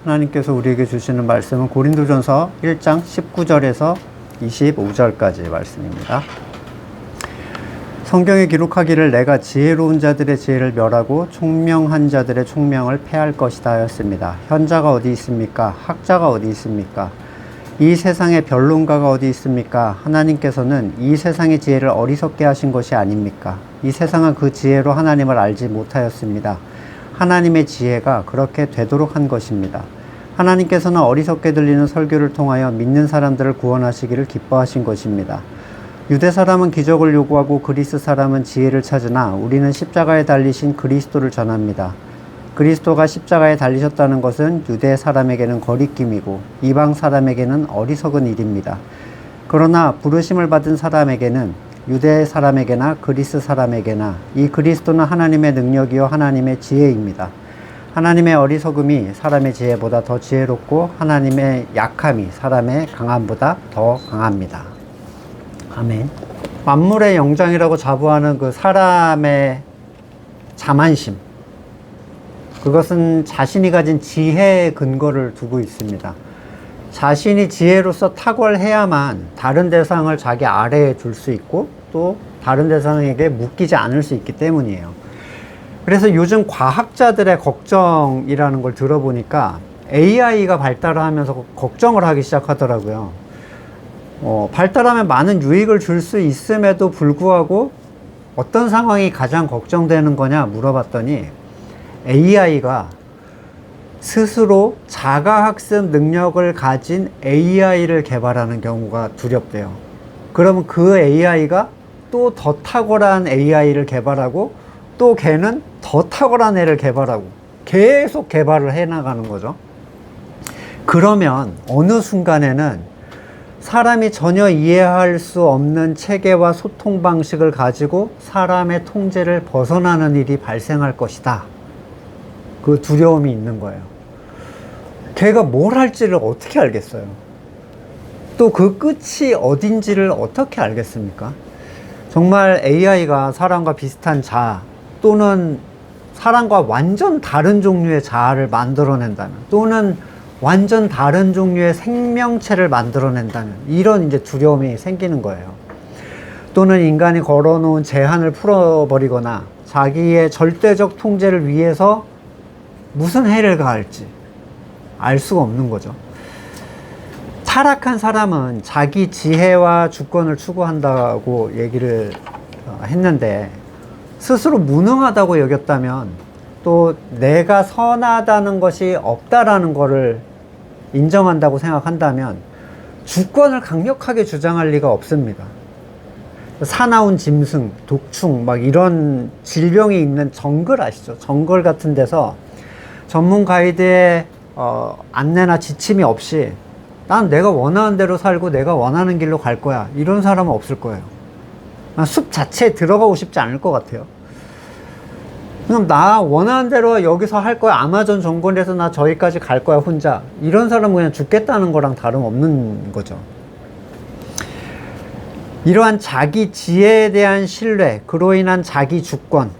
하나님께서 우리에게 주시는 말씀은 고린도전서 1장 19절에서 25절까지의 말씀입니다. 성경에 기록하기를 내가 지혜로운 자들의 지혜를 멸하고 총명한 자들의 총명을 패할 것이다 하였습니다. 현자가 어디 있습니까? 학자가 어디 있습니까? 이 세상에 변론가가 어디 있습니까? 하나님께서는 이 세상의 지혜를 어리석게 하신 것이 아닙니까? 이 세상은 그 지혜로 하나님을 알지 못하였습니다. 하나님의 지혜가 그렇게 되도록 한 것입니다. 하나님께서는 어리석게 들리는 설교를 통하여 믿는 사람들을 구원하시기를 기뻐하신 것입니다. 유대 사람은 기적을 요구하고 그리스 사람은 지혜를 찾으나 우리는 십자가에 달리신 그리스도를 전합니다. 그리스도가 십자가에 달리셨다는 것은 유대 사람에게는 거리낌이고 이방 사람에게는 어리석은 일입니다. 그러나 부르심을 받은 사람에게는 유대 사람에게나 그리스 사람에게나 이 그리스도는 하나님의 능력이요 하나님의 지혜입니다. 하나님의 어리석음이 사람의 지혜보다 더 지혜롭고 하나님의 약함이 사람의 강함보다 더 강합니다. 아멘. 만물의 영장이라고 자부하는 그 사람의 자만심, 그것은 자신이 가진 지혜의 근거를 두고 있습니다. 자신이 지혜로서 탁월해야만 다른 대상을 자기 아래에 둘 수 있고 또 다른 대상에게 묶이지 않을 수 있기 때문이에요. 그래서 요즘 과학자들의 걱정이라는 걸 들어보니까 AI가 발달을 하면서 걱정을 하기 시작하더라고요. 발달하면 많은 유익을 줄 수 있음에도 불구하고 어떤 상황이 가장 걱정되는 거냐 물어봤더니 AI가 스스로 자가학습 능력을 가진 AI를 개발하는 경우가 두렵대요. 그러면 그 AI가 또 더 탁월한 AI를 개발하고 또 걔는 더 탁월한 애를 개발하고 계속 개발을 해나가는 거죠. 그러면 어느 순간에는 사람이 전혀 이해할 수 없는 체계와 소통 방식을 가지고 사람의 통제를 벗어나는 일이 발생할 것이다. 그 두려움이 있는 거예요. 걔가 뭘 할지를 어떻게 알겠어요? 또 그 끝이 어딘지를 어떻게 알겠습니까? 정말 AI가 사람과 비슷한 자아 또는 사람과 완전 다른 종류의 자아를 만들어낸다면 또는 완전 다른 종류의 생명체를 만들어낸다면 이런 이제 두려움이 생기는 거예요. 또는 인간이 걸어놓은 제한을 풀어버리거나 자기의 절대적 통제를 위해서 무슨 해를 가할지 알 수가 없는 거죠. 타락한 사람은 자기 지혜와 주권을 추구한다고 얘기를 했는데 스스로 무능하다고 여겼다면 또 내가 선하다는 것이 없다라는 것을 인정한다고 생각한다면 주권을 강력하게 주장할 리가 없습니다. 사나운 짐승, 독충 막 이런 질병이 있는 정글 아시죠? 정글 같은 데서 전문 가이드의 안내나 지침이 없이 난 내가 원하는 대로 살고 내가 원하는 길로 갈 거야 이런 사람은 없을 거예요. 숲 자체에 들어가고 싶지 않을 것 같아요. 그럼 나 원하는 대로 여기서 할 거야. 아마존 정글에서 나 저기까지 갈 거야 혼자. 이런 사람은 그냥 죽겠다는 거랑 다름없는 거죠. 이러한 자기 지혜에 대한 신뢰, 그로 인한 자기 주권,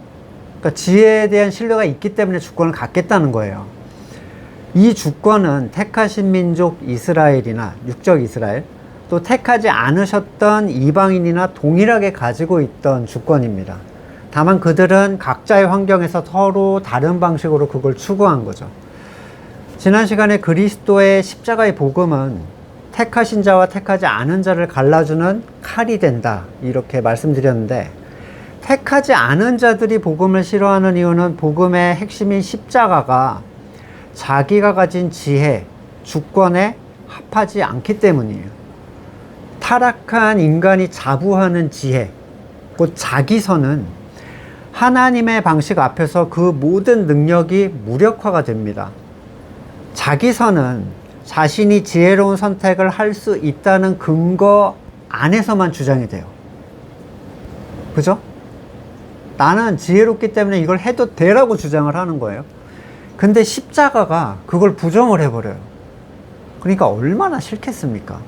그러니까 지혜에 대한 신뢰가 있기 때문에 주권을 갖겠다는 거예요. 이 주권은 택하신 민족 이스라엘이나 육적 이스라엘, 또 택하지 않으셨던 이방인이나 동일하게 가지고 있던 주권입니다. 다만 그들은 각자의 환경에서 서로 다른 방식으로 그걸 추구한 거죠. 지난 시간에 그리스도의 십자가의 복음은 택하신 자와 택하지 않은 자를 갈라주는 칼이 된다 이렇게 말씀드렸는데, 택하지 않은 자들이 복음을 싫어하는 이유는 복음의 핵심인 십자가가 자기가 가진 지혜, 주권에 합하지 않기 때문이에요. 타락한 인간이 자부하는 지혜, 곧 자기선은 하나님의 방식 앞에서 그 모든 능력이 무력화가 됩니다. 자기선은 자신이 지혜로운 선택을 할 수 있다는 근거 안에서만 주장이 돼요. 그죠? 나는 지혜롭기 때문에 이걸 해도 되라고 주장을 하는 거예요. 근데 십자가가 그걸 부정을 해버려요. 그러니까 얼마나 싫겠습니까?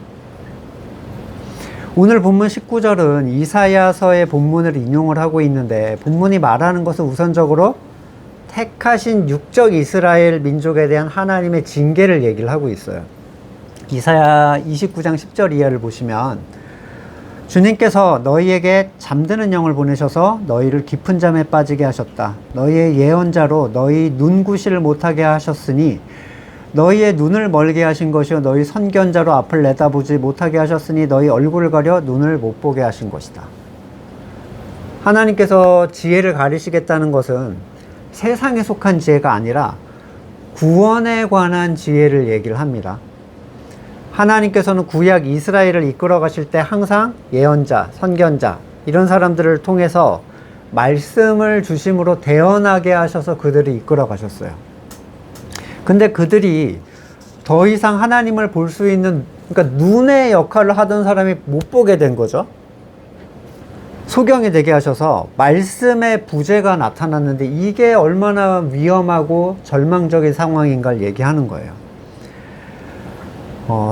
오늘 본문 19절은 이사야서의 본문을 인용을 하고 있는데, 본문이 말하는 것은 우선적으로 택하신 육적 이스라엘 민족에 대한 하나님의 징계를 얘기를 하고 있어요. 이사야 29장 10절 이하를 보시면 주님께서 너희에게 잠드는 영을 보내셔서 너희를 깊은 잠에 빠지게 하셨다. 너희의 예언자로 너희 눈구시를 못하게 하셨으니 너희의 눈을 멀게 하신 것이요 너희 선견자로 앞을 내다보지 못하게 하셨으니 너희 얼굴을 가려 눈을 못 보게 하신 것이다. 하나님께서 지혜를 가리시겠다는 것은 세상에 속한 지혜가 아니라 구원에 관한 지혜를 얘기를 합니다. 하나님께서는 구약 이스라엘을 이끌어 가실 때 항상 예언자, 선견자 이런 사람들을 통해서 말씀을 주심으로 대언하게 하셔서 그들을 이끌어 가셨어요. 근데 그들이 더 이상 하나님을 볼 수 있는, 그러니까 눈의 역할을 하던 사람이 못 보게 된 거죠. 소경이 되게 하셔서 말씀의 부재가 나타났는데 이게 얼마나 위험하고 절망적인 상황인가를 얘기하는 거예요.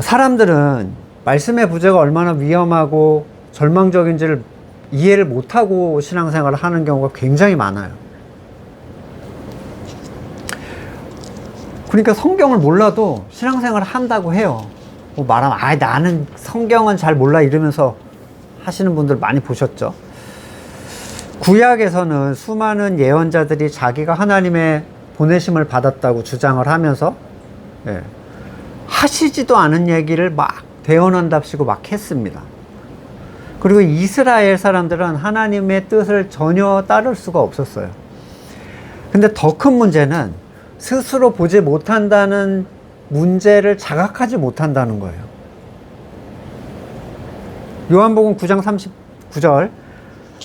사람들은 말씀의 부재가 얼마나 위험하고 절망적인지를 이해를 못하고 신앙생활을 하는 경우가 굉장히 많아요. 그러니까 성경을 몰라도 신앙생활을 한다고 해요. 말하면 나는 성경은 잘 몰라 이러면서 하시는 분들 많이 보셨죠. 구약에서는 수많은 예언자들이 자기가 하나님의 보내심을 받았다고 주장을 하면서 하시지도 않은 얘기를 막 대언한답시고 막 했습니다. 그리고 이스라엘 사람들은 하나님의 뜻을 전혀 따를 수가 없었어요. 근데 더 큰 문제는 스스로 보지 못한다는 문제를 자각하지 못한다는 거예요. 요한복음 9장 39절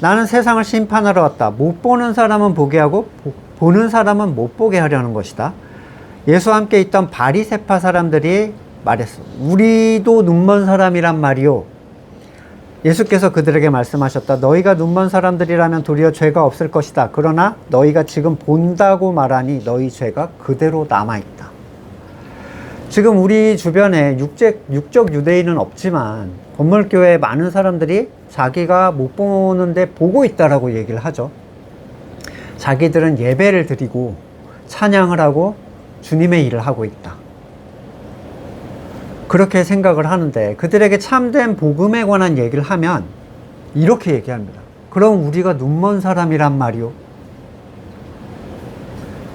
나는 세상을 심판하러 왔다. 못 보는 사람은 보게 하고 보는 사람은 못 보게 하려는 것이다. 예수와 함께 있던 바리새파 사람들이 말했어. 우리도 눈먼 사람이란 말이요. 예수께서 그들에게 말씀하셨다. 너희가 눈먼 사람들이라면 도리어 죄가 없을 것이다. 그러나 너희가 지금 본다고 말하니 너희 죄가 그대로 남아있다. 지금 우리 주변에 육적 유대인은 없지만 건물교회에 많은 사람들이 자기가 못 보는데 보고 있다라고 얘기를 하죠. 자기들은 예배를 드리고 찬양을 하고 주님의 일을 하고 있다. 그렇게 생각을 하는데 그들에게 참된 복음에 관한 얘기를 하면 이렇게 얘기합니다. 그럼 우리가 눈먼 사람이란 말이요.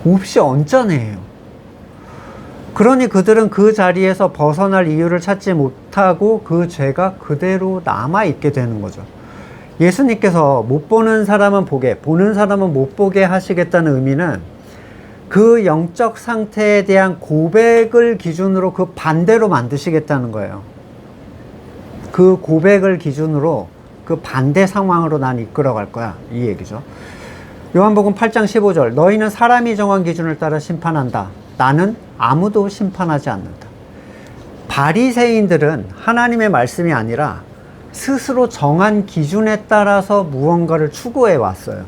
몹시 언짢아해요. 그러니 그들은 그 자리에서 벗어날 이유를 찾지 못하고 그 죄가 그대로 남아있게 되는 거죠. 예수님께서 못 보는 사람은 보게, 보는 사람은 못 보게 하시겠다는 의미는 그 영적 상태에 대한 고백을 기준으로 그 반대로 만드시겠다는 거예요. 그 고백을 기준으로 그 반대 상황으로 난 이끌어갈 거야. 이 얘기죠. 요한복음 8장 15절 너희는 사람이 정한 기준을 따라 심판한다. 나는 아무도 심판하지 않는다. 바리새인들은 하나님의 말씀이 아니라 스스로 정한 기준에 따라서 무언가를 추구해 왔어요.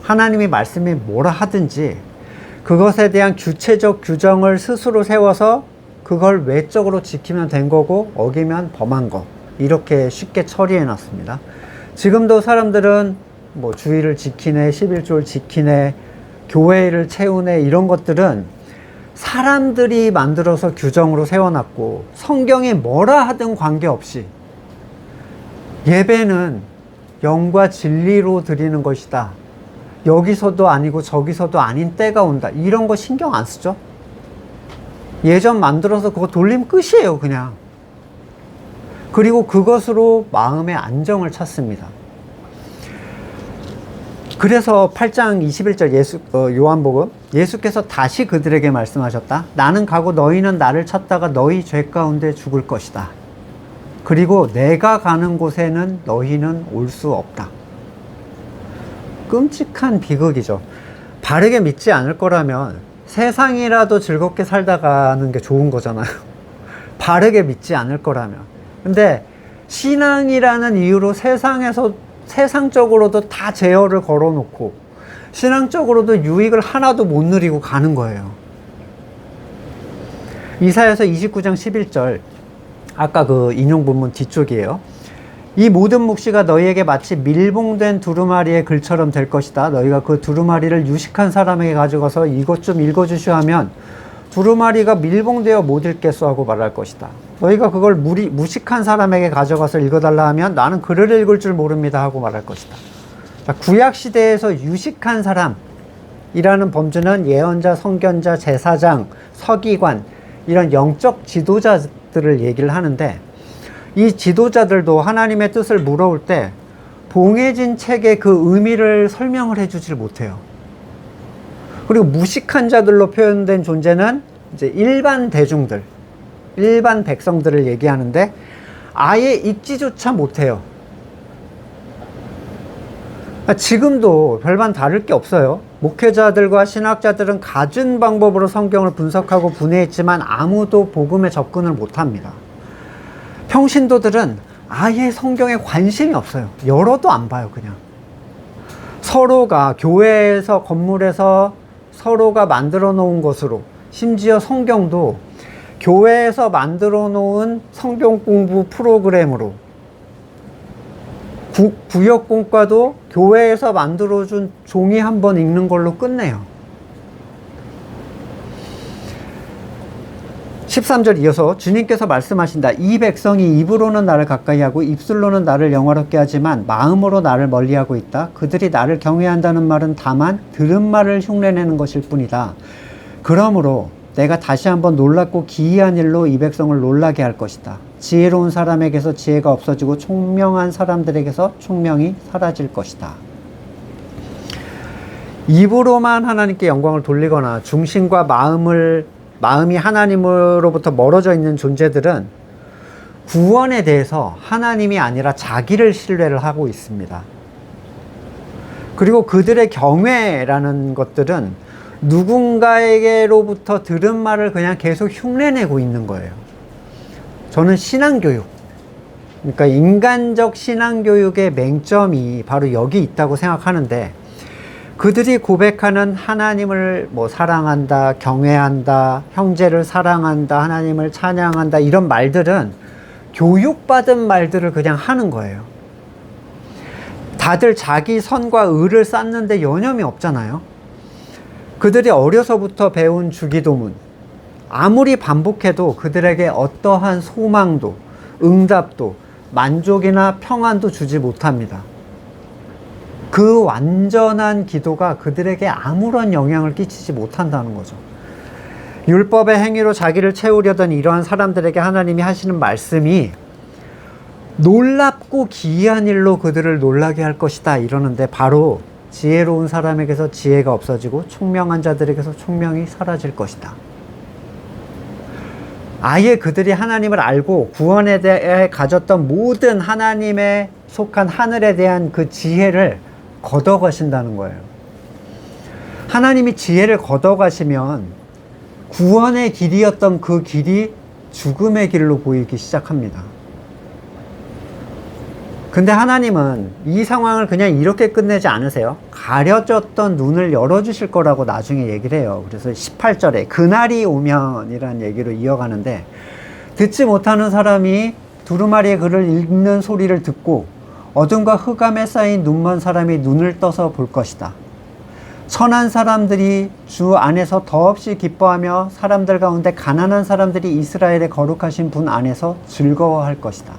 하나님이 말씀이 뭐라 하든지 그것에 대한 규체적 규정을 스스로 세워서 그걸 외적으로 지키면 된 거고 어기면 범한 거, 이렇게 쉽게 처리해 놨습니다. 지금도 사람들은 뭐 주의를 지키네, 11조를 지키네, 교회를 채우네, 이런 것들은 사람들이 만들어서 규정으로 세워놨고 성경이 뭐라 하든 관계없이 예배는 영과 진리로 드리는 것이다. 여기서도 아니고 저기서도 아닌 때가 온다. 이런 거 신경 안 쓰죠? 예전 만들어서 그거 돌리면 끝이에요, 그냥. 그리고 그것으로 마음의 안정을 찾습니다. 그래서 8장 21절 요한복음 예수께서 다시 그들에게 말씀하셨다. 나는 가고 너희는 나를 찾다가 너희 죄 가운데 죽을 것이다. 그리고 내가 가는 곳에는 너희는 올 수 없다. 끔찍한 비극이죠. 바르게 믿지 않을 거라면 세상이라도 즐겁게 살다 가는 게 좋은 거잖아요. 바르게 믿지 않을 거라면. 근데 신앙이라는 이유로 세상적으로도 다 제어를 걸어놓고 신앙적으로도 유익을 하나도 못 누리고 가는 거예요. 이사야서 29장 11절 아까 그 인용 본문 뒤쪽이에요. 이 모든 묵시가 너희에게 마치 밀봉된 두루마리의 글처럼 될 것이다. 너희가 그 두루마리를 유식한 사람에게 가져가서 이것 좀 읽어주시오 하면 두루마리가 밀봉되어 못 읽겠소 하고 말할 것이다. 너희가 그걸 무식한 사람에게 가져가서 읽어달라 하면 나는 글을 읽을 줄 모릅니다 하고 말할 것이다. 자, 구약시대에서 유식한 사람이라는 범주는 예언자, 선견자, 제사장, 서기관 이런 영적 지도자들을 얘기를 하는데, 이 지도자들도 하나님의 뜻을 물어올 때 봉해진 책의 그 의미를 설명을 해주질 못해요. 그리고 무식한 자들로 표현된 존재는 이제 일반 대중들, 일반 백성들을 얘기하는데 아예 읽지조차 못해요. 지금도 별반 다를 게 없어요. 목회자들과 신학자들은 갖은 방법으로 성경을 분석하고 분해했지만 아무도 복음에 접근을 못합니다. 평신도들은 아예 성경에 관심이 없어요. 열어도 안 봐요, 그냥. 서로가 교회에서, 건물에서 서로가 만들어 놓은 것으로, 심지어 성경도 교회에서 만들어 놓은 성경 공부 프로그램으로, 구역공과도 교회에서 만들어준 종이 한 번 읽는 걸로 끝내요. 13절 이어서 주님께서 말씀하신다. 이 백성이 입으로는 나를 가까이 하고 입술로는 나를 영화롭게 하지만 마음으로 나를 멀리하고 있다. 그들이 나를 경외한다는 말은 다만 들은 말을 흉내내는 것일 뿐이다. 그러므로 내가 다시 한번 놀랍고 기이한 일로 이 백성을 놀라게 할 것이다. 지혜로운 사람에게서 지혜가 없어지고 총명한 사람들에게서 총명이 사라질 것이다. 입으로만 하나님께 영광을 돌리거나 중심과 마음이 하나님으로부터 멀어져 있는 존재들은 구원에 대해서 하나님이 아니라 자기를 신뢰를 하고 있습니다. 그리고 그들의 경외라는 것들은 누군가에게로부터 들은 말을 그냥 계속 흉내내고 있는 거예요. 저는 신앙교육, 그러니까 인간적 신앙교육의 맹점이 바로 여기 있다고 생각하는데, 그들이 고백하는 하나님을 사랑한다, 경외한다, 형제를 사랑한다, 하나님을 찬양한다, 이런 말들은 교육받은 말들을 그냥 하는 거예요. 다들 자기 선과 의를 쌓는데 여념이 없잖아요. 그들이 어려서부터 배운 주기도문, 아무리 반복해도 그들에게 어떠한 소망도, 응답도, 만족이나 평안도 주지 못합니다. 그 완전한 기도가 그들에게 아무런 영향을 끼치지 못한다는 거죠. 율법의 행위로 자기를 채우려던 이러한 사람들에게 하나님이 하시는 말씀이 놀랍고 기이한 일로 그들을 놀라게 할 것이다 이러는데, 바로 지혜로운 사람에게서 지혜가 없어지고 총명한 자들에게서 총명이 사라질 것이다. 아예 그들이 하나님을 알고 구원에 대해 가졌던 모든 하나님에 속한 하늘에 대한 그 지혜를 걷어가신다는 거예요. 하나님이 지혜를 걷어가시면 구원의 길이었던 그 길이 죽음의 길로 보이기 시작합니다. 근데 하나님은 이 상황을 그냥 이렇게 끝내지 않으세요. 가려졌던 눈을 열어주실 거라고 나중에 얘기를 해요. 그래서 18절에 그날이 오면 이라는 얘기로 이어가는데, 듣지 못하는 사람이 두루마리의 글을 읽는 소리를 듣고 어둠과 흑암에 쌓인 눈먼 사람이 눈을 떠서 볼 것이다. 선한 사람들이 주 안에서 더없이 기뻐하며 사람들 가운데 가난한 사람들이 이스라엘의 거룩하신 분 안에서 즐거워할 것이다.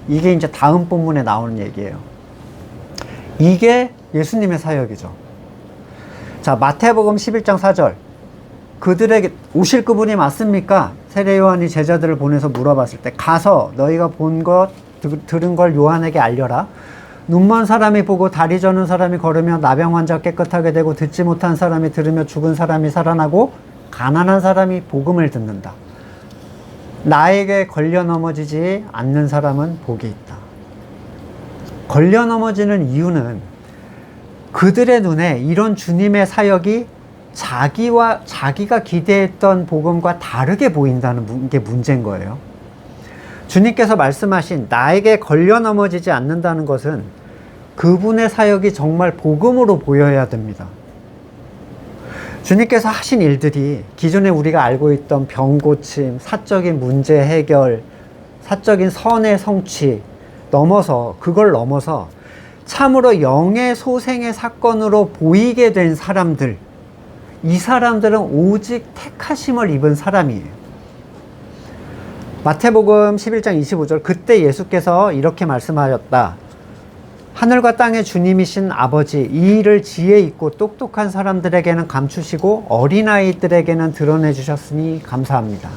이게 이제 다음 본문에 나오는 얘기예요. 이게 예수님의 사역이죠. 자, 마태복음 11장 4절. 그들에게 오실 그분이 맞습니까? 세례 요한이 제자들을 보내서 물어봤을 때, 가서 너희가 본 것, 들은 걸 요한에게 알려라. 눈먼 사람이 보고 다리 저는 사람이 걸으며 나병 환자 깨끗하게 되고 듣지 못한 사람이 들으며 죽은 사람이 살아나고 가난한 사람이 복음을 듣는다. 나에게 걸려 넘어지지 않는 사람은 복이 있다. 걸려 넘어지는 이유는 그들의 눈에 이런 주님의 사역이 자기가 기대했던 복음과 다르게 보인다는 게 문제인 거예요. 주님께서 말씀하신 나에게 걸려 넘어지지 않는다는 것은 그분의 사역이 정말 복음으로 보여야 됩니다. 주님께서 하신 일들이 기존에 우리가 알고 있던 병 고침, 사적인 문제 해결, 사적인 선의 성취, 그걸 넘어서 참으로 영의 소생의 사건으로 보이게 된 사람들, 이 사람들은 오직 택하심을 입은 사람이에요. 마태복음 11장 25절, 그때 예수께서 이렇게 말씀하셨다. 하늘과 땅의 주님이신 아버지, 이 일을 지혜 있고 똑똑한 사람들에게는 감추시고 어린아이들에게는 드러내 주셨으니 감사합니다.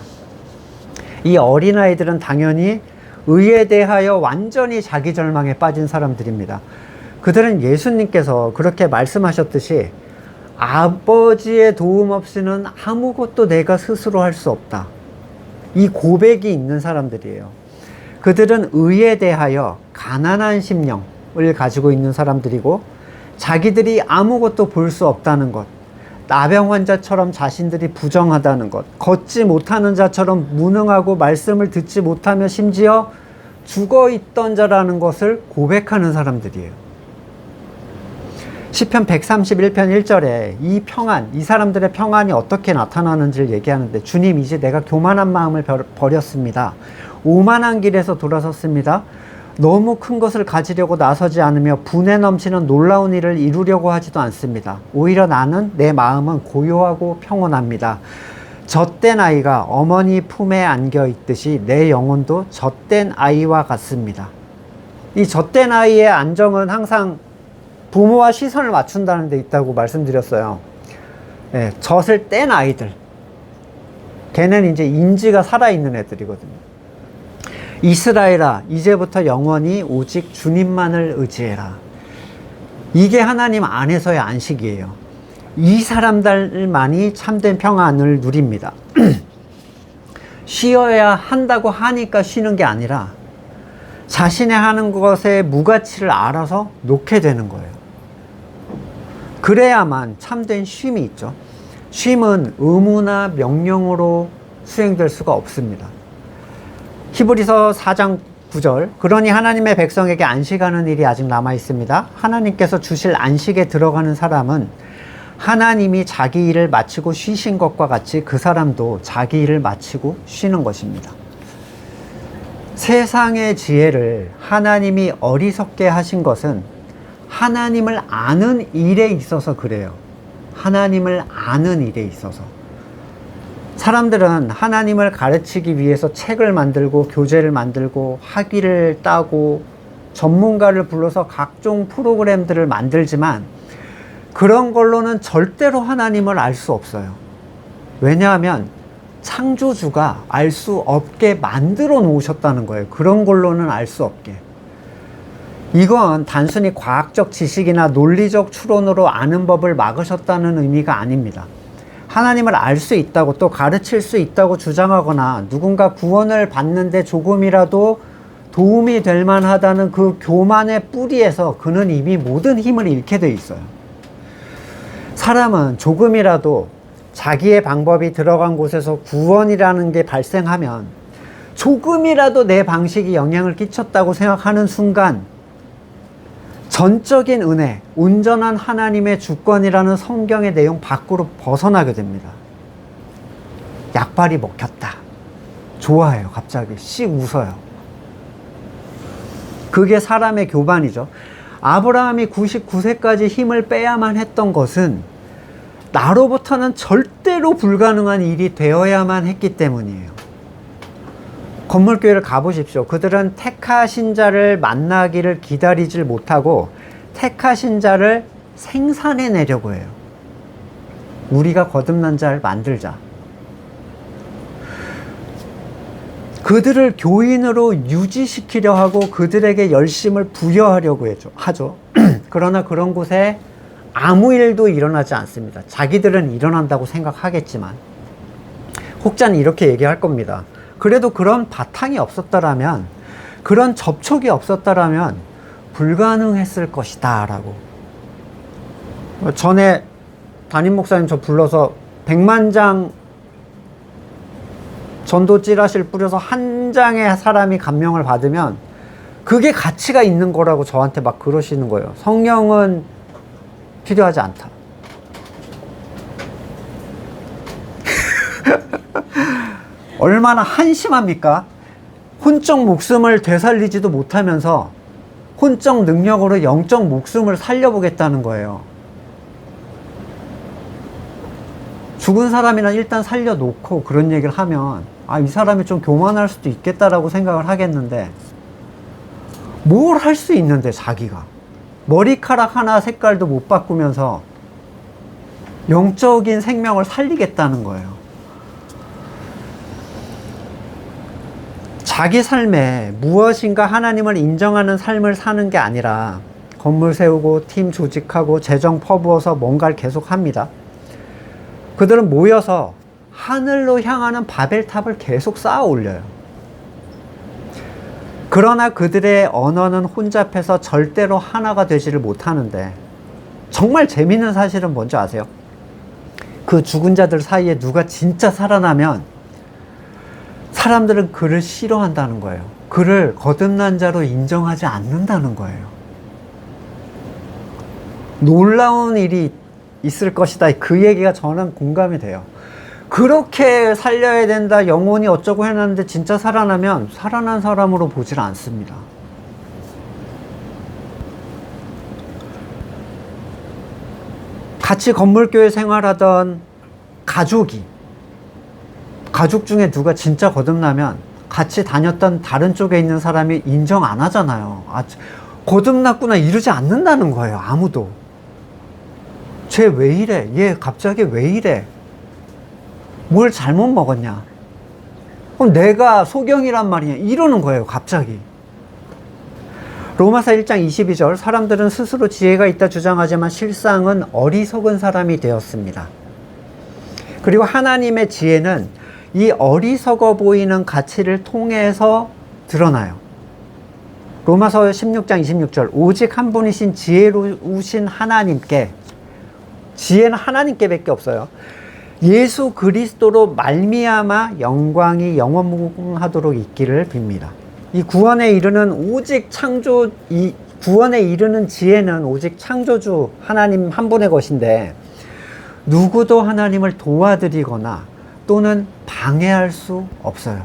이 어린아이들은 당연히 의에 대하여 완전히 자기 절망에 빠진 사람들입니다. 그들은 예수님께서 그렇게 말씀하셨듯이 아버지의 도움 없이는 아무것도 내가 스스로 할 수 없다, 이 고백이 있는 사람들이에요. 그들은 의에 대하여 가난한 심령을 가지고 있는 사람들이고, 자기들이 아무것도 볼 수 없다는 것, 나병 환자처럼 자신들이 부정하다는 것, 걷지 못하는 자처럼 무능하고 말씀을 듣지 못하며 심지어 죽어있던 자라는 것을 고백하는 사람들이에요. 시편 131편 1절에 이 평안, 이 사람들의 평안이 어떻게 나타나는지를 얘기하는데, 주님, 이제 내가 교만한 마음을 버렸습니다. 오만한 길에서 돌아섰습니다. 너무 큰 것을 가지려고 나서지 않으며 분에 넘치는 놀라운 일을 이루려고 하지도 않습니다. 오히려 나는, 내 마음은 고요하고 평온합니다. 젖된 아이가 어머니 품에 안겨 있듯이 내 영혼도 젖된 아이와 같습니다. 이 젖된 아이의 안정은 항상 부모와 시선을 맞춘다는 데 있다고 말씀드렸어요. 예, 젖을 뗀 아이들, 걔는 이제 인지가 살아있는 애들이거든요. 이스라엘아, 이제부터 영원히 오직 주님만을 의지해라. 이게 하나님 안에서의 안식이에요. 이 사람들만이 참된 평안을 누립니다. 쉬어야 한다고 하니까 쉬는 게 아니라 자신의 하는 것의 무가치를 알아서 놓게 되는 거예요. 그래야만 참된 쉼이 있죠. 쉼은 의무나 명령으로 수행될 수가 없습니다. 히브리서 4장 9절, 그러니 하나님의 백성에게 안식하는 일이 아직 남아 있습니다. 하나님께서 주실 안식에 들어가는 사람은 하나님이 자기 일을 마치고 쉬신 것과 같이 그 사람도 자기 일을 마치고 쉬는 것입니다. 세상의 지혜를 하나님이 어리석게 하신 것은 하나님을 아는 일에 있어서 그래요. 하나님을 아는 일에 있어서. 사람들은 하나님을 가르치기 위해서 책을 만들고 교재를 만들고 학위를 따고 전문가를 불러서 각종 프로그램들을 만들지만 그런 걸로는 절대로 하나님을 알 수 없어요. 왜냐하면 창조주가 알 수 없게 만들어 놓으셨다는 거예요. 그런 걸로는 알 수 없게. 이건 단순히 과학적 지식이나 논리적 추론으로 아는 법을 막으셨다는 의미가 아닙니다. 하나님을 알 수 있다고 또 가르칠 수 있다고 주장하거나 누군가 구원을 받는데 조금이라도 도움이 될 만하다는 그 교만의 뿌리에서 그는 이미 모든 힘을 잃게 돼 있어요. 사람은 조금이라도 자기의 방법이 들어간 곳에서 구원이라는 게 발생하면 조금이라도 내 방식이 영향을 끼쳤다고 생각하는 순간 전적인 은혜, 온전한 하나님의 주권이라는 성경의 내용 밖으로 벗어나게 됩니다. 약발이 먹혔다. 좋아해요. 갑자기 씩 웃어요. 그게 사람의 교만이죠. 아브라함이 99세까지 힘을 빼야만 했던 것은 나로부터는 절대로 불가능한 일이 되어야만 했기 때문이에요. 건물교회를 가보십시오. 그들은 택하신 자를 만나기를 기다리질 못하고 택하신 자를 생산해내려고 해요. 우리가 거듭난 자를 만들자. 그들을 교인으로 유지시키려 하고 그들에게 열심을 부여하려고 하죠. 그러나 그런 곳에 아무 일도 일어나지 않습니다. 자기들은 일어난다고 생각하겠지만 혹자는 이렇게 얘기할 겁니다. 그래도 그런 바탕이 없었다라면, 그런 접촉이 없었다라면 불가능했을 것이다 라고. 전에 담임 목사님 저 불러서 100만 장 전도 찌라시를 뿌려서 한 장의 사람이 감명을 받으면 그게 가치가 있는 거라고 저한테 막 그러시는 거예요. 성령은 필요하지 않다. 얼마나 한심합니까? 혼적 목숨을 되살리지도 못하면서 혼적 능력으로 영적 목숨을 살려보겠다는 거예요. 죽은 사람이나 일단 살려놓고 그런 얘기를 하면 이 사람이 좀 교만할 수도 있겠다라고 생각을 하겠는데, 뭘 할 수 있는데 자기가 머리카락 하나 색깔도 못 바꾸면서 영적인 생명을 살리겠다는 거예요. 자기 삶에 무엇인가 하나님을 인정하는 삶을 사는 게 아니라 건물 세우고 팀 조직하고 재정 퍼부어서 뭔가를 계속 합니다. 그들은 모여서 하늘로 향하는 바벨탑을 계속 쌓아 올려요. 그러나 그들의 언어는 혼잡해서 절대로 하나가 되지를 못하는데, 정말 재밌는 사실은 뭔지 아세요? 그 죽은 자들 사이에 누가 진짜 살아나면 사람들은 그를 싫어한다는 거예요. 그를 거듭난 자로 인정하지 않는다는 거예요. 놀라운 일이 있을 것이다. 그 얘기가 저는 공감이 돼요. 그렇게 살려야 된다, 영혼이 어쩌고 해놨는데 진짜 살아나면 살아난 사람으로 보질 않습니다. 같이 건물교회 생활하던 가족 중에 누가 진짜 거듭나면 같이 다녔던 다른 쪽에 있는 사람이 인정 안 하잖아요. 거듭났구나 이러지 않는다는 거예요. 아무도. 쟤 왜 이래? 얘 갑자기 왜 이래? 뭘 잘못 먹었냐? 그럼 내가 소경이란 말이냐? 이러는 거예요, 갑자기. 로마서 1장 22절, 사람들은 스스로 지혜가 있다 주장하지만 실상은 어리석은 사람이 되었습니다. 그리고 하나님의 지혜는 이 어리석어 보이는 가치를 통해서 드러나요. 로마서 16장 26절, 오직 한 분이신 지혜로우신 하나님께, 지혜는 하나님께 밖에 없어요. 예수 그리스도로 말미암아 영광이 영원무궁하도록 있기를 빕니다. 이 구원에 이르는 구원에 이르는 지혜는 오직 창조주 하나님 한 분의 것인데, 누구도 하나님을 도와드리거나 또는 방해할 수 없어요.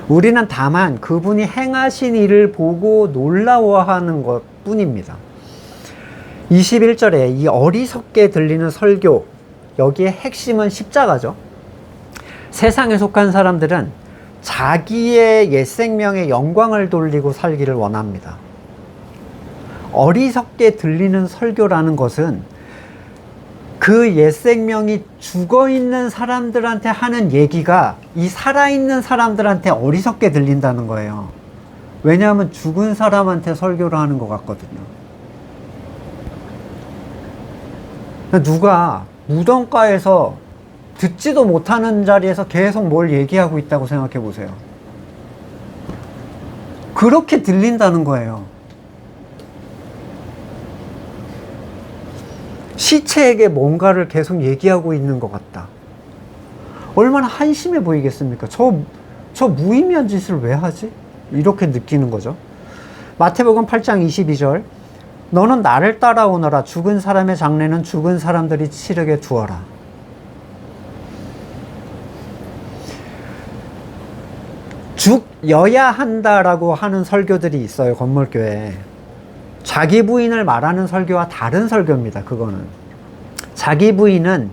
우리는 다만 그분이 행하신 일을 보고 놀라워하는 것 뿐입니다. 21절에 이 어리석게 들리는 설교, 여기에 핵심은 십자가죠. 세상에 속한 사람들은 자기의 옛 생명의 영광을 돌리고 살기를 원합니다. 어리석게 들리는 설교라는 것은 그 옛 생명이 죽어 있는 사람들한테 하는 얘기가 이 살아있는 사람들한테 어리석게 들린다는 거예요. 왜냐하면 죽은 사람한테 설교를 하는 것 같거든요. 누가 무덤가에서 듣지도 못하는 자리에서 계속 뭘 얘기하고 있다고 생각해 보세요. 그렇게 들린다는 거예요. 시체에게 뭔가를 계속 얘기하고 있는 것 같다. 얼마나 한심해 보이겠습니까? 저 무의미한 짓을 왜 하지? 이렇게 느끼는 거죠. 마태복음 8장 22절, 너는 나를 따라오너라. 죽은 사람의 장례는 죽은 사람들이 치르게 두어라. 죽여야 한다라고 하는 설교들이 있어요, 건물교회에. 자기 부인을 말하는 설교와 다른 설교입니다, 그거는. 자기 부인은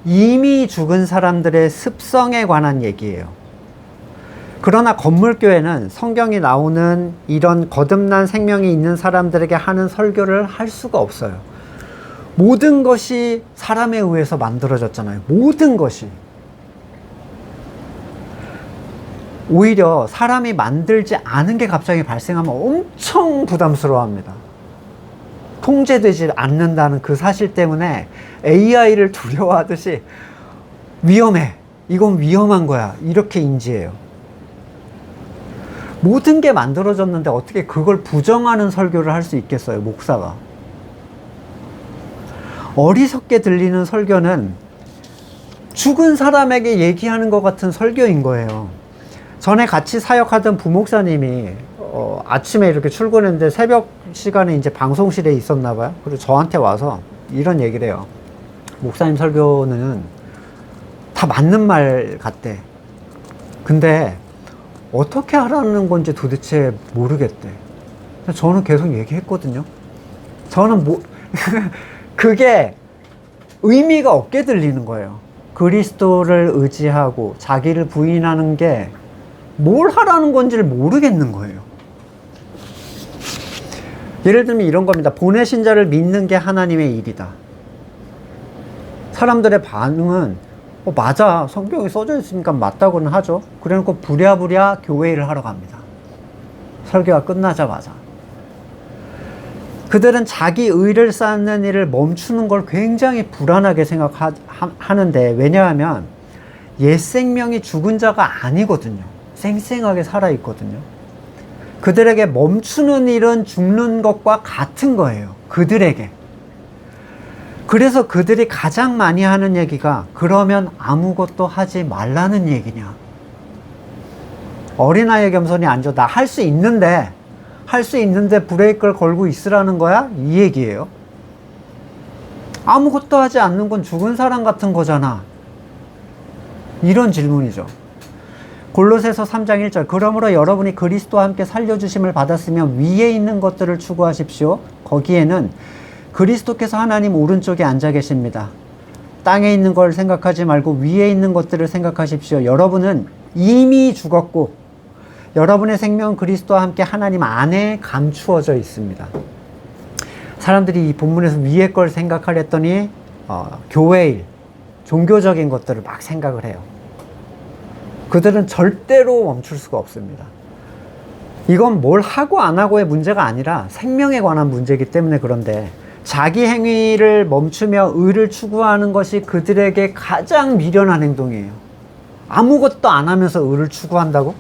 이미 죽은 사람들의 습성에 관한 얘기예요. 그러나 건물교회는 성경이 나오는 이런 거듭난 생명이 있는 사람들에게 하는 설교를 할 수가 없어요. 모든 것이 사람에 의해서 만들어졌잖아요. 모든 것이. 오히려 사람이 만들지 않은 게 갑자기 발생하면 엄청 부담스러워합니다. 통제되지 않는다는 그 사실 때문에 AI를 두려워하듯이 위험해. 이건 위험한 거야. 이렇게 인지해요. 모든 게 만들어졌는데 어떻게 그걸 부정하는 설교를 할 수 있겠어요, 목사가. 어리석게 들리는 설교는 죽은 사람에게 얘기하는 것 같은 설교인 거예요. 전에 같이 사역하던 부목사님이 아침에 이렇게 출근했는데 새벽 시간에 이제 방송실에 있었나 봐요. 그리고 저한테 와서 이런 얘기를 해요. 목사님 설교는 다 맞는 말 같대. 근데 어떻게 하라는 건지 도대체 모르겠대. 저는 계속 얘기했거든요. 저는 그게 의미가 없게 들리는 거예요. 그리스도를 의지하고 자기를 부인하는 게 뭘 하라는 건지를 모르겠는 거예요. 예를 들면 이런 겁니다. 보내신 자를 믿는 게 하나님의 일이다. 사람들의 반응은 맞아, 성경에 써져 있으니까 맞다고는 하죠. 그래놓고 부랴부랴 교회 일을 하러 갑니다. 설교가 끝나자마자. 그들은 자기 의를 쌓는 일을 멈추는 걸 굉장히 불안하게 생각하는데, 왜냐하면 옛 생명이 죽은 자가 아니거든요. 쌩쌩하게 살아있거든요. 그들에게 멈추는 일은 죽는 것과 같은 거예요. 그들에게. 그래서 그들이 가장 많이 하는 얘기가, 그러면 아무것도 하지 말라는 얘기냐. 어린아이의 겸손이 아니죠. 나 할 수 있는데 브레이크를 걸고 있으라는 거야? 이 얘기예요. 아무것도 하지 않는 건 죽은 사람 같은 거잖아. 이런 질문이죠. 골로새서 3장 1절, 그러므로 여러분이 그리스도와 함께 살려주심을 받았으면 위에 있는 것들을 추구하십시오. 거기에는 그리스도께서 하나님 오른쪽에 앉아 계십니다. 땅에 있는 걸 생각하지 말고 위에 있는 것들을 생각하십시오. 여러분은 이미 죽었고 여러분의 생명은 그리스도와 함께 하나님 안에 감추어져 있습니다. 사람들이 이 본문에서 위에 걸 생각하랬더니 교회 일, 종교적인 것들을 막 생각을 해요. 그들은 절대로 멈출 수가 없습니다. 이건 뭘 하고 안 하고의 문제가 아니라 생명에 관한 문제이기 때문에 그런데, 자기 행위를 멈추며 의를 추구하는 것이 그들에게 가장 미련한 행동이에요. 아무것도 안 하면서 의를 추구한다고?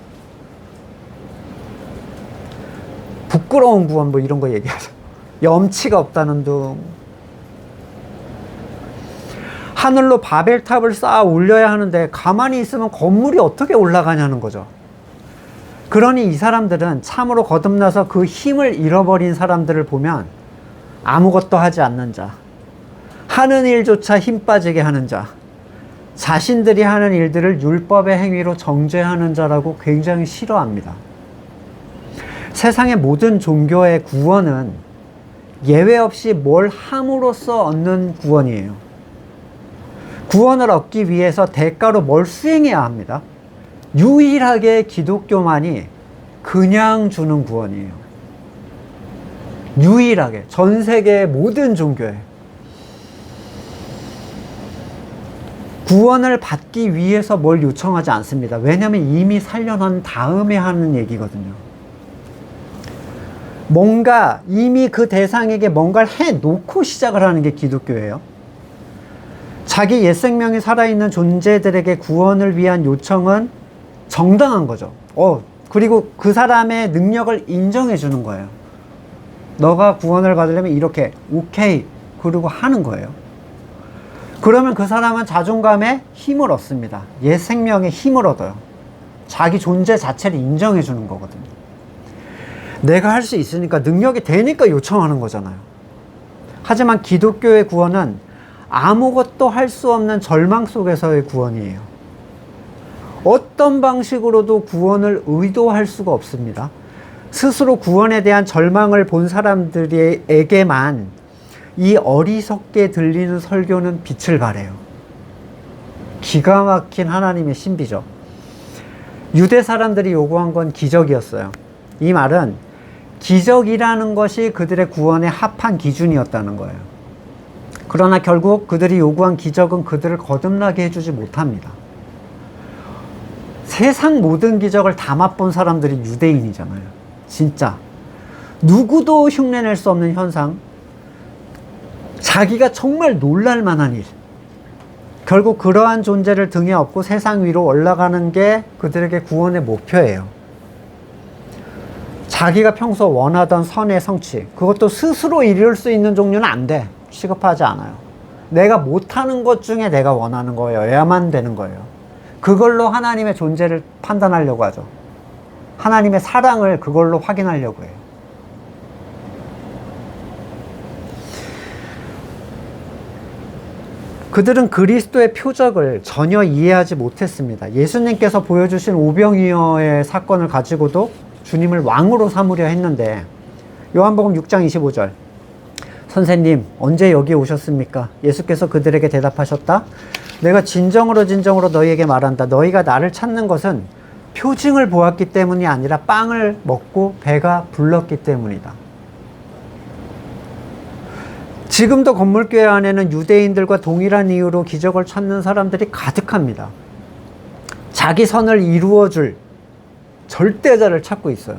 부끄러운 구원 뭐 이런 거 얘기하죠. 염치가 없다는 둥. 하늘로 바벨탑을 쌓아 올려야 하는데 가만히 있으면 건물이 어떻게 올라가냐는 거죠. 그러니 이 사람들은 참으로 거듭나서 그 힘을 잃어버린 사람들을 보면 아무것도 하지 않는 자, 하는 일조차 힘 빠지게 하는 자, 자신들이 하는 일들을 율법의 행위로 정죄하는 자라고 굉장히 싫어합니다. 세상의 모든 종교의 구원은 예외 없이 뭘 함으로써 얻는 구원이에요. 구원을 얻기 위해서 대가로 뭘 수행해야 합니다. 유일하게 기독교만이 그냥 주는 구원이에요. 유일하게. 전 세계의 모든 종교에. 구원을 받기 위해서 뭘 요청하지 않습니다. 왜냐하면 이미 살려놓은 다음에 하는 얘기거든요. 뭔가 이미 그 대상에게 뭔가를 해놓고 시작을 하는 게 기독교예요. 자기 옛 생명이 살아있는 존재들에게 구원을 위한 요청은 정당한 거죠. 그리고 그 사람의 능력을 인정해 주는 거예요. 너가 구원을 받으려면 이렇게, 오케이. 그리고 하는 거예요. 그러면 그 사람은 자존감에 힘을 얻습니다. 옛 생명에 힘을 얻어요. 자기 존재 자체를 인정해 주는 거거든요. 내가 할 수 있으니까, 능력이 되니까 요청하는 거잖아요. 하지만 기독교의 구원은 아무것도 할 수 없는 절망 속에서의 구원이에요. 어떤 방식으로도 구원을 의도할 수가 없습니다. 스스로 구원에 대한 절망을 본 사람들에게만 이 어리석게 들리는 설교는 빛을 발해요. 기가 막힌 하나님의 신비죠. 유대 사람들이 요구한 건 기적이었어요. 이 말은 기적이라는 것이 그들의 구원에 합한 기준이었다는 거예요. 그러나 결국 그들이 요구한 기적은 그들을 거듭나게 해주지 못합니다. 세상 모든 기적을 다 맛본 사람들이 유대인이잖아요. 진짜 누구도 흉내낼 수 없는 현상, 자기가 정말 놀랄 만한 일, 결국 그러한 존재를 등에 업고 세상 위로 올라가는 게 그들에게 구원의 목표예요. 자기가 평소 원하던 선의 성취, 그것도 스스로 이룰 수 있는 종류는 안 돼. 취급하지 않아요. 내가 못하는 것 중에 내가 원하는 거여야만 되는 거예요. 그걸로 하나님의 존재를 판단하려고 하죠. 하나님의 사랑을 그걸로 확인하려고 해요. 그들은 그리스도의 표적을 전혀 이해하지 못했습니다. 예수님께서 보여주신 오병이어의 사건을 가지고도 주님을 왕으로 삼으려 했는데, 요한복음 6장 25절, 선생님 언제 여기 오셨습니까? 예수께서 그들에게 대답하셨다. 내가 진정으로 너희에게 말한다. 너희가 나를 찾는 것은 표징을 보았기 때문이 아니라 빵을 먹고 배가 불렀기 때문이다. 지금도 건물교회 안에는 유대인들과 동일한 이유로 기적을 찾는 사람들이 가득합니다. 자기 선을 이루어줄 절대자를 찾고 있어요.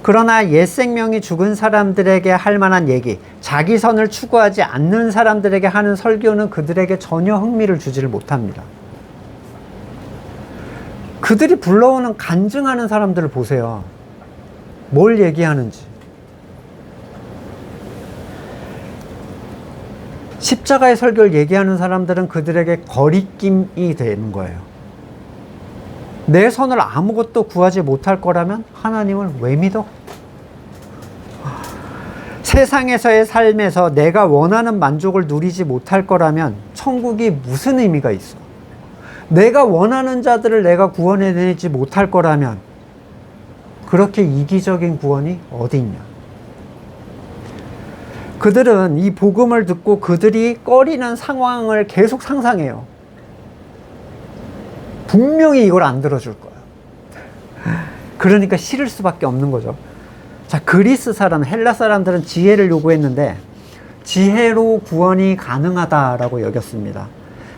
그러나 옛 생명이 죽은 사람들에게 할 만한 얘기, 자기 선을 추구하지 않는 사람들에게 하는 설교는 그들에게 전혀 흥미를 주지를 못합니다. 그들이 불러오는 간증하는 사람들을 보세요. 뭘 얘기하는지. 십자가의 설교를 얘기하는 사람들은 그들에게 거리낌이 되는 거예요. 내 선을 아무것도 구하지 못할 거라면 하나님을 왜 믿어? 세상에서의 삶에서 내가 원하는 만족을 누리지 못할 거라면 천국이 무슨 의미가 있어? 내가 원하는 자들을 내가 구원해내지 못할 거라면 그렇게 이기적인 구원이 어디 있냐? 그들은 이 복음을 듣고 그들이 꺼리는 상황을 계속 상상해요. 분명히 이걸 안 들어줄 거야. 그러니까 싫을 수밖에 없는 거죠. 자, 그리스 사람, 헬라 사람들은 지혜를 요구했는데 지혜로 구원이 가능하다라고 여겼습니다.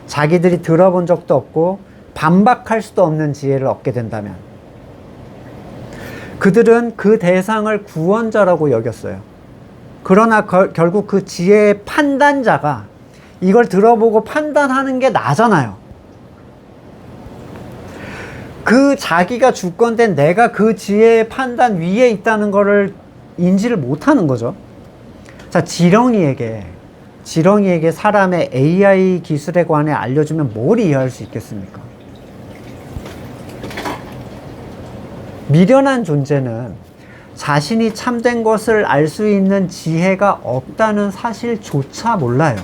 자기들이 들어본 적도 없고 반박할 수도 없는 지혜를 얻게 된다면 그들은 그 대상을 구원자라고 여겼어요. 그러나 결국 그 지혜의 판단자가 이걸 들어보고 판단하는 게 나잖아요. 그 자기가 주권된 내가 그 지혜의 판단 위에 있다는 거를 인지를 못하는 거죠. 자, 지렁이에게 사람의 AI 기술에 관해 알려주면 뭘 이해할 수 있겠습니까? 미련한 존재는 자신이 참된 것을 알 수 있는 지혜가 없다는 사실조차 몰라요.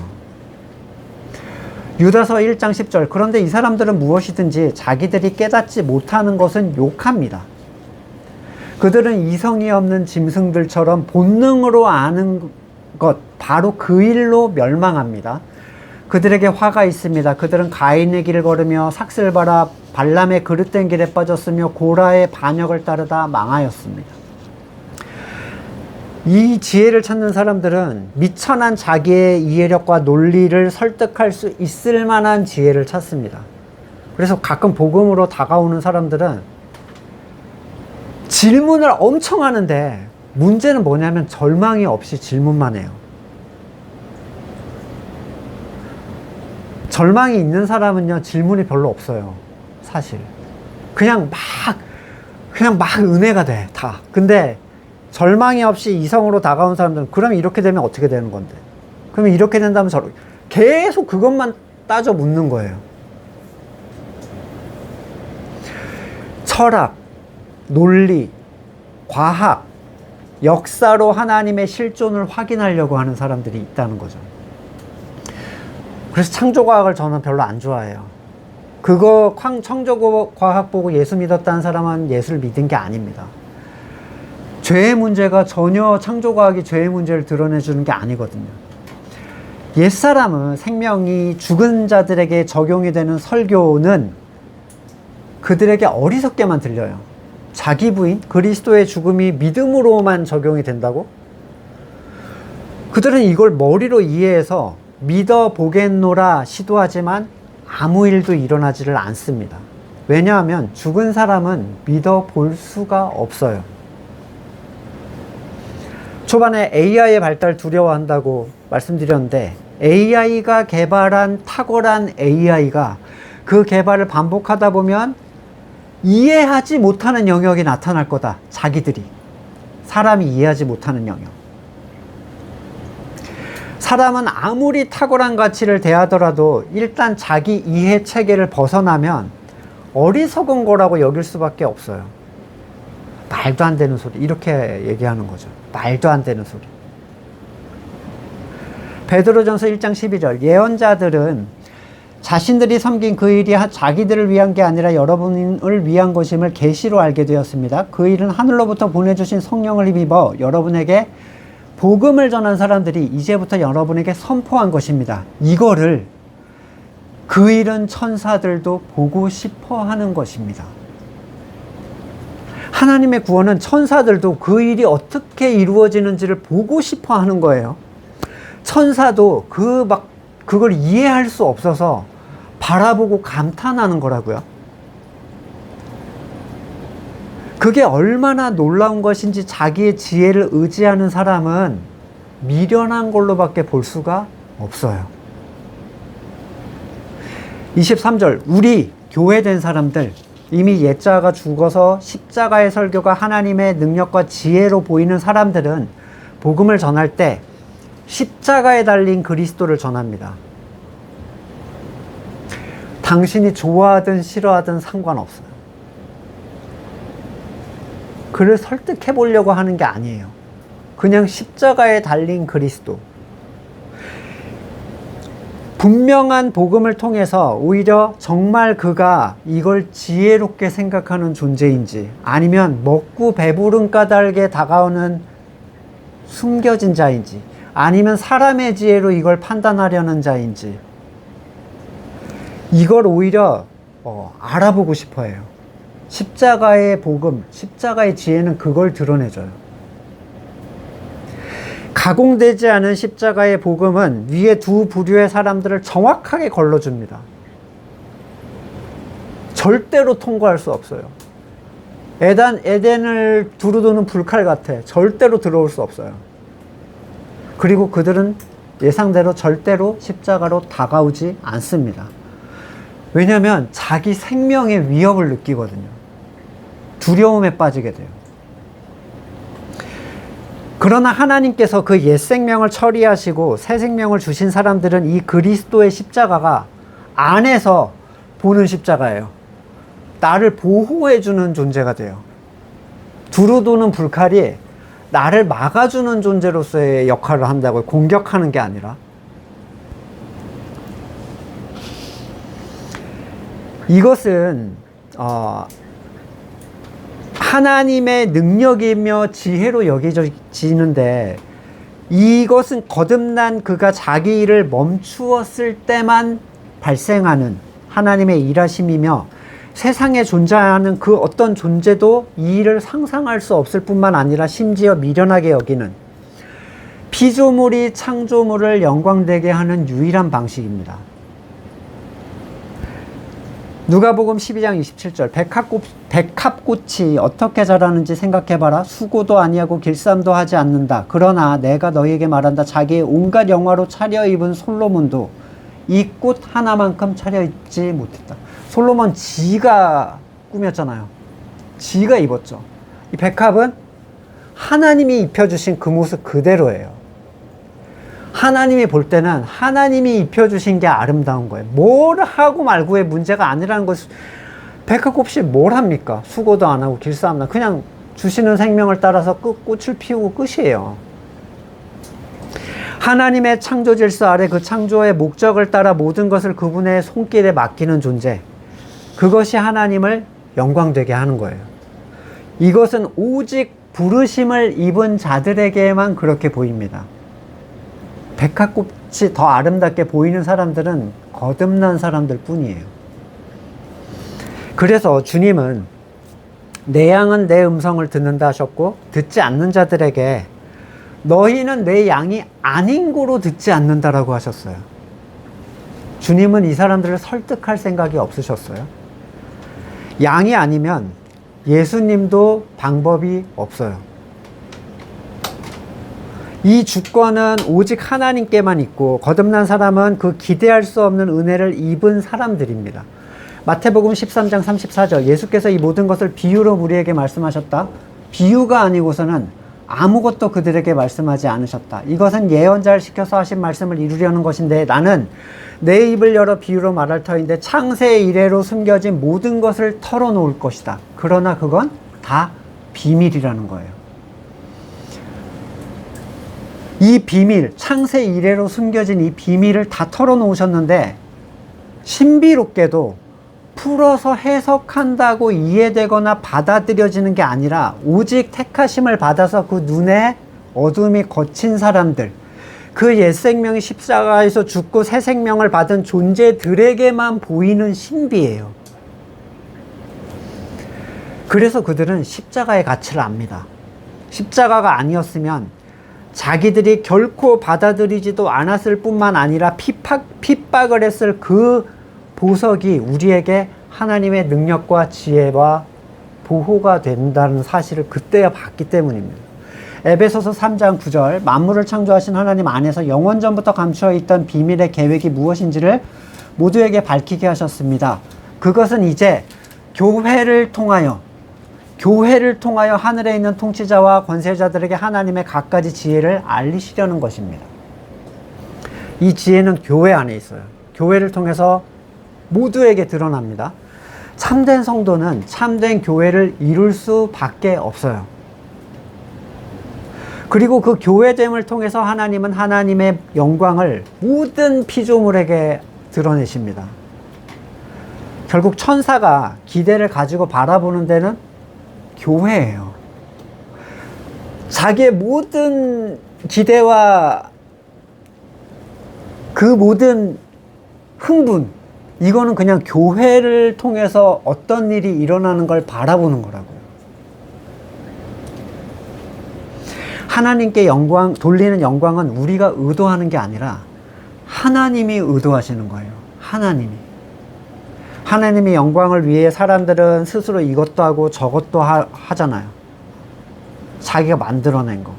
유다서 1장 10절, 그런데 이 사람들은 무엇이든지 자기들이 깨닫지 못하는 것은 욕합니다. 그들은 이성이 없는 짐승들처럼 본능으로 아는 것, 바로 그 일로 멸망합니다. 그들에게 화가 있습니다. 그들은 가인의 길을 걸으며 삭슬바라 발람의 그릇된 길에 빠졌으며 고라의 반역을 따르다 망하였습니다. 이 지혜를 찾는 사람들은 미천한 자기의 이해력과 논리를 설득할 수 있을 만한 지혜를 찾습니다. 그래서 가끔 복음으로 다가오는 사람들은 질문을 엄청 하는데 문제는 뭐냐면 절망이 없이 질문만 해요. 절망이 있는 사람은요, 질문이 별로 없어요. 사실. 그냥 막 은혜가 돼, 다. 근데 절망이 없이 이성으로 다가온 사람들은 그러면 이렇게 되면 어떻게 되는 건데? 그러면 이렇게 된다면 저렇게. 계속 그것만 따져 묻는 거예요. 철학, 논리, 과학, 역사로 하나님의 실존을 확인하려고 하는 사람들이 있다는 거죠. 그래서 창조과학을 저는 별로 안 좋아해요. 창조과학 보고 예수 믿었다는 사람은 예수를 믿은 게 아닙니다. 죄의 문제가 전혀 창조과학이 죄의 문제를 드러내주는 게 아니거든요. 옛사람은 생명이 죽은 자들에게 적용이 되는 설교는 그들에게 어리석게만 들려요. 자기 부인, 그리스도의 죽음이 믿음으로만 적용이 된다고? 그들은 이걸 머리로 이해해서 믿어보겠노라 시도하지만 아무 일도 일어나지를 않습니다. 왜냐하면 죽은 사람은 믿어볼 수가 없어요. 초반에 AI의 발달 두려워한다고 말씀드렸는데 AI가 개발한 탁월한 AI가 그 개발을 반복하다 보면 이해하지 못하는 영역이 나타날 거다. 자기들이. 사람이 이해하지 못하는 영역. 사람은 아무리 탁월한 가치를 대하더라도 일단 자기 이해 체계를 벗어나면 어리석은 거라고 여길 수밖에 없어요. 말도 안 되는 소리. 이렇게 얘기하는 거죠. 말도 안 되는 소리. 베드로전서 1장 12절 예언자들은 자신들이 섬긴 그 일이 자기들을 위한 게 아니라 여러분을 위한 것임을 계시로 알게 되었습니다. 그 일은 하늘로부터 보내주신 성령을 힘입어 여러분에게 복음을 전한 사람들이 이제부터 여러분에게 선포한 것입니다. 이거를 그 일은 천사들도 보고 싶어 하는 것입니다. 하나님의 구원은 천사들도 그 일이 어떻게 이루어지는지를 보고 싶어 하는 거예요. 천사도 그걸 이해할 수 없어서 바라보고 감탄하는 거라고요. 그게 얼마나 놀라운 것인지 자기의 지혜를 의지하는 사람은 미련한 걸로밖에 볼 수가 없어요. 23절 우리 교회된 사람들, 이미 옛자가 죽어서 십자가의 설교가 하나님의 능력과 지혜로 보이는 사람들은 복음을 전할 때 십자가에 달린 그리스도를 전합니다. 당신이 좋아하든 싫어하든 상관없어요. 그를 설득해 보려고 하는 게 아니에요. 그냥 십자가에 달린 그리스도. 분명한 복음을 통해서 오히려 정말 그가 이걸 지혜롭게 생각하는 존재인지, 아니면 먹고 배부른 까닭에 다가오는 숨겨진 자인지, 아니면 사람의 지혜로 이걸 판단하려는 자인지, 이걸 오히려 알아보고 싶어 해요. 십자가의 복음, 십자가의 지혜는 그걸 드러내줘요. 가공되지 않은 십자가의 복음은 위에 두 부류의 사람들을 정확하게 걸러줍니다. 절대로 통과할 수 없어요. 에덴을 두루도는 불칼 같아. 절대로 들어올 수 없어요. 그리고 그들은 예상대로 절대로 십자가로 다가오지 않습니다. 왜냐하면 자기 생명의 위협을 느끼거든요. 두려움에 빠지게 돼요. 그러나 하나님께서 그 옛 생명을 처리하시고 새 생명을 주신 사람들은 이 그리스도의 십자가가 안에서 보는 십자가예요. 나를 보호해주는 존재가 돼요. 두루도는 불칼이 나를 막아주는 존재로서의 역할을 한다고요. 공격하는 게 아니라. 이것은 하나님의 능력이며 지혜로 여겨지는데, 이것은 거듭난 그가 자기 일을 멈추었을 때만 발생하는 하나님의 일하심이며, 세상에 존재하는 그 어떤 존재도 이 일을 상상할 수 없을 뿐만 아니라 심지어 미련하게 여기는, 피조물이 창조물을 영광되게 하는 유일한 방식입니다. 누가복음 12장 27절 백합꽃이 어떻게 자라는지 생각해봐라. 수고도 아니하고 길쌈도 하지 않는다. 그러나 내가 너희에게 말한다. 자기의 온갖 영화로 차려입은 솔로몬도 이 꽃 하나만큼 차려입지 못했다. 솔로몬 지가 꾸몄잖아요. 지가 입었죠. 이 백합은 하나님이 입혀주신 그 모습 그대로예요. 하나님이 볼 때는 하나님이 입혀주신 게 아름다운 거예요. 뭘 하고 말고의 문제가 아니라는 것을. 백합꽃이 뭘 합니까? 수고도 안 하고 길쌈도 안 하고 그냥 주시는 생명을 따라서 꽃을 피우고 끝이에요. 하나님의 창조 질서 아래 그 창조의 목적을 따라 모든 것을 그분의 손길에 맡기는 존재, 그것이 하나님을 영광되게 하는 거예요. 이것은 오직 부르심을 입은 자들에게만 그렇게 보입니다. 백합꽃이 더 아름답게 보이는 사람들은 거듭난 사람들 뿐이에요. 그래서 주님은 내 양은 내 음성을 듣는다 하셨고, 듣지 않는 자들에게 너희는 내 양이 아닌 고로 듣지 않는다라고 하셨어요. 주님은 이 사람들을 설득할 생각이 없으셨어요. 양이 아니면 예수님도 방법이 없어요. 이 주권은 오직 하나님께만 있고, 거듭난 사람은 그 기대할 수 없는 은혜를 입은 사람들입니다. 마태복음 13장 34절 예수께서 이 모든 것을 비유로 우리에게 말씀하셨다. 비유가 아니고서는 아무것도 그들에게 말씀하지 않으셨다. 이것은 예언자를 시켜서 하신 말씀을 이루려는 것인데, 나는 내 입을 열어 비유로 말할 터인데 창세 이래로 숨겨진 모든 것을 털어놓을 것이다. 그러나 그건 다 비밀이라는 거예요. 이 비밀, 창세 이래로 숨겨진 이 비밀을 다 털어놓으셨는데 신비롭게도 풀어서 해석한다고 이해되거나 받아들여지는 게 아니라 오직 택하심을 받아서 그 눈에 어둠이 거친 사람들, 그 옛 생명이 십자가에서 죽고 새 생명을 받은 존재들에게만 보이는 신비예요. 그래서 그들은 십자가의 가치를 압니다. 십자가가 아니었으면 자기들이 결코 받아들이지도 않았을 뿐만 아니라 핍박을 했을 그 보석이 우리에게 하나님의 능력과 지혜와 보호가 된다는 사실을 그때야 봤기 때문입니다. 에베소서 3장 9절, 만물을 창조하신 하나님 안에서 영원전부터 감추어 있던 비밀의 계획이 무엇인지를 모두에게 밝히게 하셨습니다. 그것은 이제 교회를 통하여 하늘에 있는 통치자와 권세자들에게 하나님의 갖가지 지혜를 알리시려는 것입니다. 이 지혜는 교회 안에 있어요. 교회를 통해서 모두에게 드러납니다. 참된 성도는 참된 교회를 이룰 수밖에 없어요. 그리고 그 교회됨을 통해서 하나님은 하나님의 영광을 모든 피조물에게 드러내십니다. 결국 천사가 기대를 가지고 바라보는 데는 교회예요. 자기의 모든 기대와 그 모든 흥분, 이거는 그냥 교회를 통해서 어떤 일이 일어나는 걸 바라보는 거라고요. 하나님께 돌리는 영광은 우리가 의도하는 게 아니라 하나님이 의도하시는 거예요. 하나님의 영광을 위해 사람들은 스스로 이것도 하고 저것도 하잖아요. 자기가 만들어낸 거.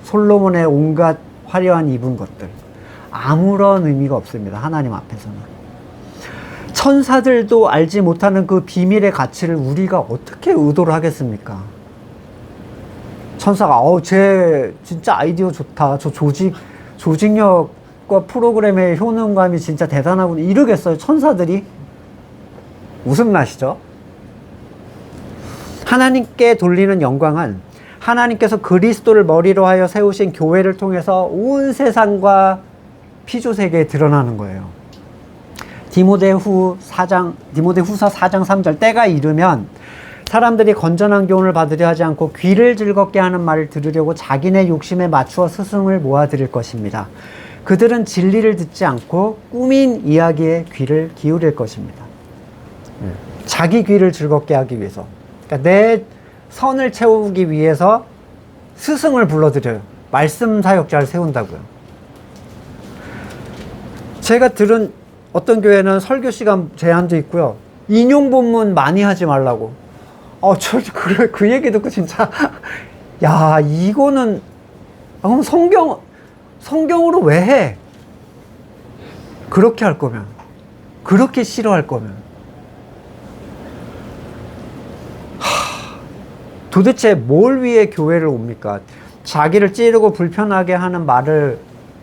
솔로몬의 온갖 화려한 입은 것들. 아무런 의미가 없습니다. 하나님 앞에서는. 천사들도 알지 못하는 그 비밀의 가치를 우리가 어떻게 의도를 하겠습니까? 천사가 쟤 진짜 아이디어 좋다. 저 조직력과 프로그램의 효능감이 진짜 대단하구나. 이러겠어요, 천사들이? 웃음 나시죠? 하나님께 돌리는 영광은 하나님께서 그리스도를 머리로 하여 세우신 교회를 통해서 온 세상과 피조세계에 드러나는 거예요. 디모데후서 4장 3절, 때가 이르면 사람들이 건전한 교훈을 받으려 하지 않고 귀를 즐겁게 하는 말을 들으려고 자기네 욕심에 맞추어 스승을 모아들일 것입니다. 그들은 진리를 듣지 않고 꾸민 이야기에 귀를 기울일 것입니다. 자기 귀를 즐겁게 하기 위해서, 그러니까 내 선을 채우기 위해서 스승을 불러들여요. 말씀 사역자를 세운다고요. 제가 들은 어떤 교회는 설교 시간 제한도 있고요. 인용 본문 많이 하지 말라고. 그 얘기 듣고 진짜, 야, 이거는, 그럼 성경으로 왜 해? 그렇게 할 거면. 그렇게 싫어할 거면. 도대체 뭘 위해 교회를 옵니까? 자기를 찌르고 불편하게 하는 말을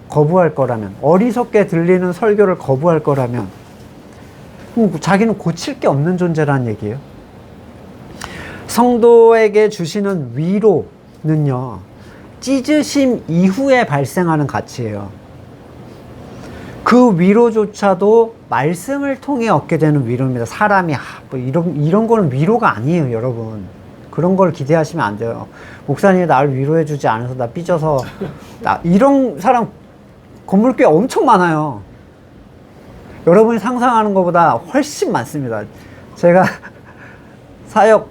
거부할 거라면, 어리석게 들리는 설교를 거부할 거라면, 자기는 고칠 게 없는 존재라는 얘기예요. 성도에게 주시는 위로는요, 찢으심 이후에 발생하는 가치예요. 그 위로조차도 말씀을 통해 얻게 되는 위로입니다. 사람이 이런 거는 위로가 아니에요, 여러분. 그런 걸 기대하시면 안 돼요. 목사님이 나를 위로해 주지 않아서 나 삐져서 이런 사람 건물교회 엄청 많아요. 여러분이 상상하는 것보다 훨씬 많습니다. 제가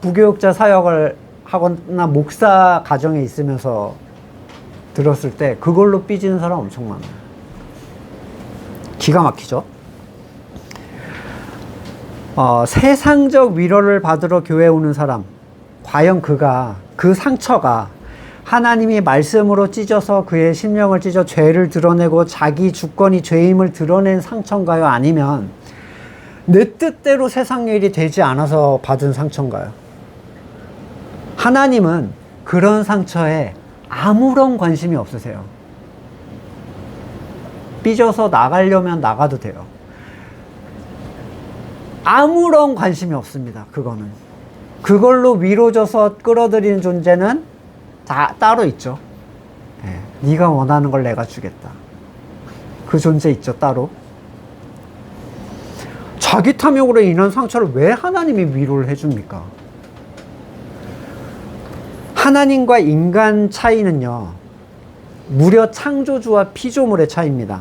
부교육자 사역을 하거나 목사 가정에 있으면서 들었을 때 그걸로 삐지는 사람 엄청 많아요. 기가 막히죠? 세상적 위로를 받으러 교회에 오는 사람, 과연 그 상처가 하나님이 말씀으로 찢어서 그의 심령을 찢어 죄를 드러내고 자기 주권이 죄임을 드러낸 상처인가요? 아니면 내 뜻대로 세상 일이 되지 않아서 받은 상처인가요? 하나님은 그런 상처에 아무런 관심이 없으세요. 삐져서 나가려면 나가도 돼요. 아무런 관심이 없습니다. 그걸로 위로 줘서 끌어들이는 존재는 다 따로 있죠. 네가 원하는 걸 내가 주겠다. 그 존재 있죠, 따로. 자기 탐욕으로 인한 상처를 왜 하나님이 위로를 해줍니까? 하나님과 인간 차이는요, 무려 창조주와 피조물의 차이입니다.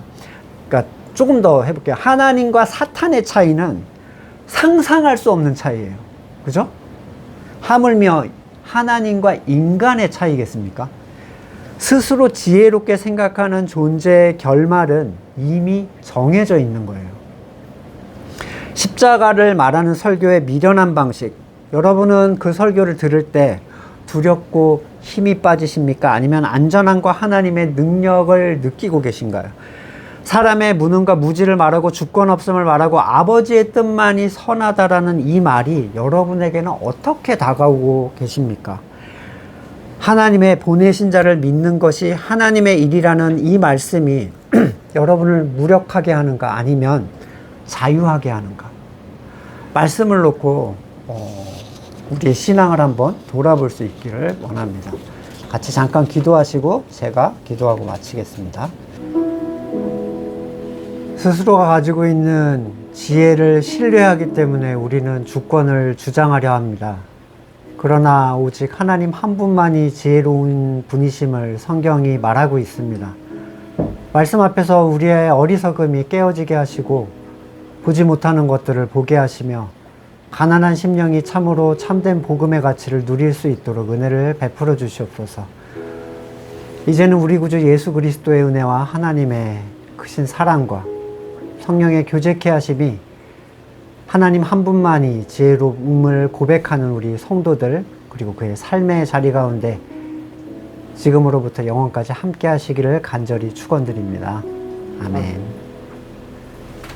그러니까 조금 더 해볼게요. 하나님과 사탄의 차이는 상상할 수 없는 차이예요. 그죠? 하물며 하나님과 인간의 차이겠습니까? 스스로 지혜롭게 생각하는 존재의 결말은 이미 정해져 있는 거예요. 십자가를 말하는 설교의 미련한 방식, 여러분은 그 설교를 들을 때 두렵고 힘이 빠지십니까? 아니면 안전함과 하나님의 능력을 느끼고 계신가요? 사람의 무능과 무지를 말하고 주권 없음을 말하고 아버지의 뜻만이 선하다라는 이 말이 여러분에게는 어떻게 다가오고 계십니까? 하나님의 보내신 자를 믿는 것이 하나님의 일이라는 이 말씀이 여러분을 무력하게 하는가 아니면 자유하게 하는가? 말씀을 놓고 우리의 신앙을 한번 돌아볼 수 있기를 원합니다. 같이 잠깐 기도하시고 제가 기도하고 마치겠습니다. 스스로가 가지고 있는 지혜를 신뢰하기 때문에 우리는 주권을 주장하려 합니다. 그러나 오직 하나님 한 분만이 지혜로운 분이심을 성경이 말하고 있습니다. 말씀 앞에서 우리의 어리석음이 깨어지게 하시고 보지 못하는 것들을 보게 하시며 가난한 심령이 참으로 참된 복음의 가치를 누릴 수 있도록 은혜를 베풀어 주시옵소서. 이제는 우리 구주 예수 그리스도의 은혜와 하나님의 크신 사랑과 성령의 교제케 하심이 하나님 한 분만이 지혜로움을 고백하는 우리 성도들 그리고 그의 삶의 자리 가운데 지금으로부터 영원까지 함께 하시기를 간절히 축원드립니다. 아멘.